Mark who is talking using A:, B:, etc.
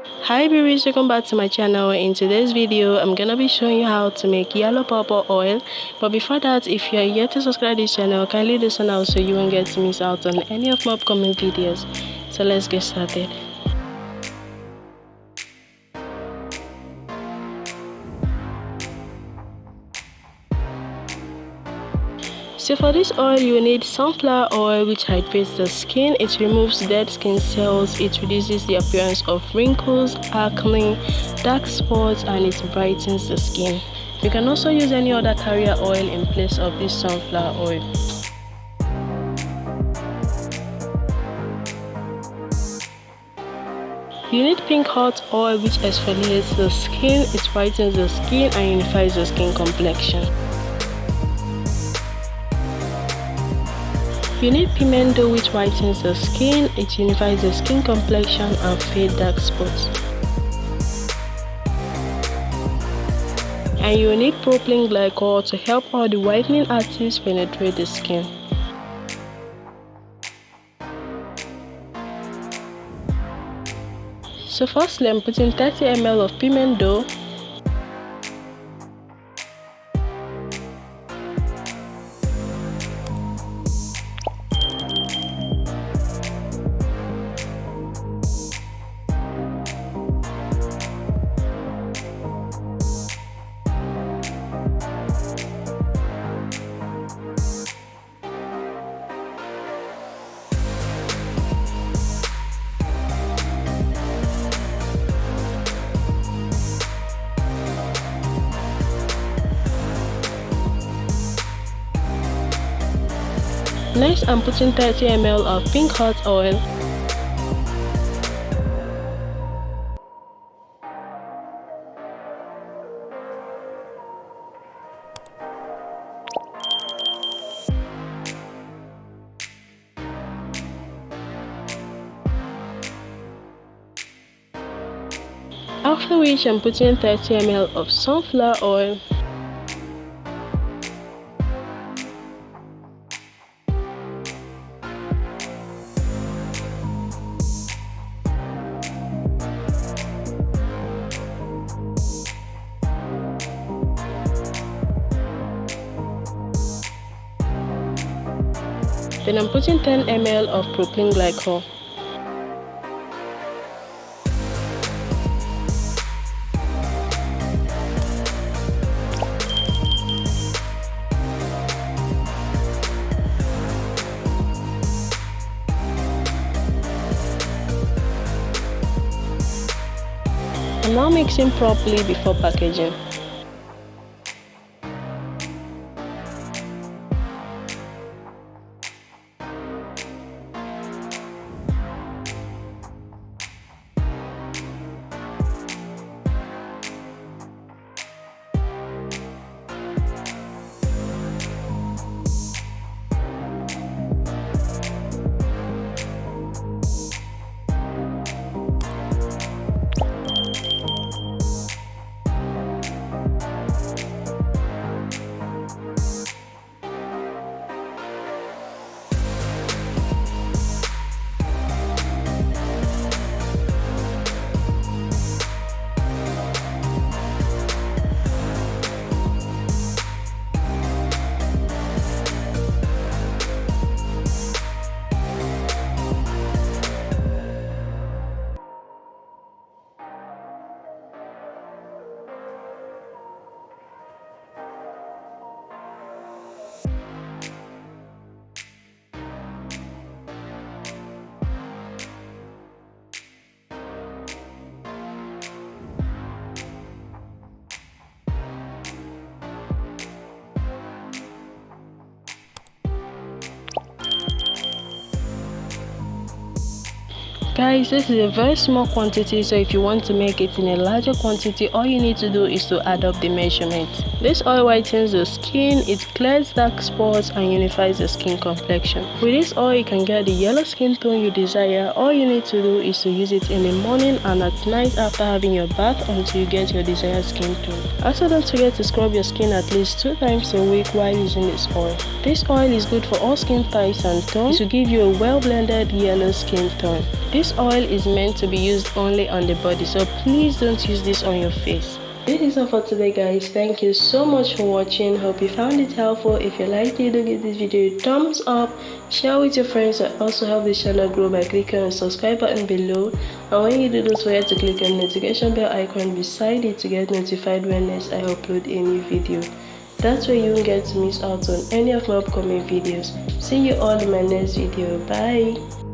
A: Hi viewers, welcome back to my channel. In today's video I'm gonna be showing you how to make yellow pawpaw oil. But before that, if you are yet to subscribe to this channel, kindly do so now so you won't get to miss out on any of my upcoming videos. So let's get started. So for this oil, you need sunflower oil, which hydrates the skin. It removes dead skin cells, it reduces the appearance of wrinkles, acne, dark spots, and it brightens the skin. You can also use any other carrier oil in place of this sunflower oil. You need pink hot oil, which exfoliates the skin, it brightens the skin and unifies the skin complexion. You need pimento, which whitens the skin, it unifies the skin complexion and fades dark spots. And you need propylene glycol to help all the whitening actives penetrate the skin. So firstly, I'm putting 30 ml of pimento. Next, I'm putting 30 ml of pink hot oil. After which, I'm putting 30 ml of sunflower oil. Then I'm putting 10 ml of propylene glycol. I'm now mixing properly before packaging. Guys, this is a very small quantity, so if you want to make it in a larger quantity, all you need to do is to add up the measurement. This oil whitens the skin, it clears dark spots and unifies the skin complexion. With this oil, you can get the yellow skin tone you desire. All you need to do is to use it in the morning and at night after having your bath until you get your desired skin tone. Also, don't forget to scrub your skin at least 2 times a week while using this oil. This oil is good for all skin types and tones to give you a well-blended yellow skin tone. This oil is meant to be used only on the body, so please don't use this on your face. This is all for today, guys. Thank you so much for watching. Hope you found it helpful. If you liked it, do give this video a thumbs up, share with your friends, and also help this channel grow by clicking on the subscribe button below. And when you do, don't forget to click on the notification bell icon beside it to get notified when next I upload a new video. That way you won't get to miss out on any of my upcoming videos. See you all in my next video. Bye.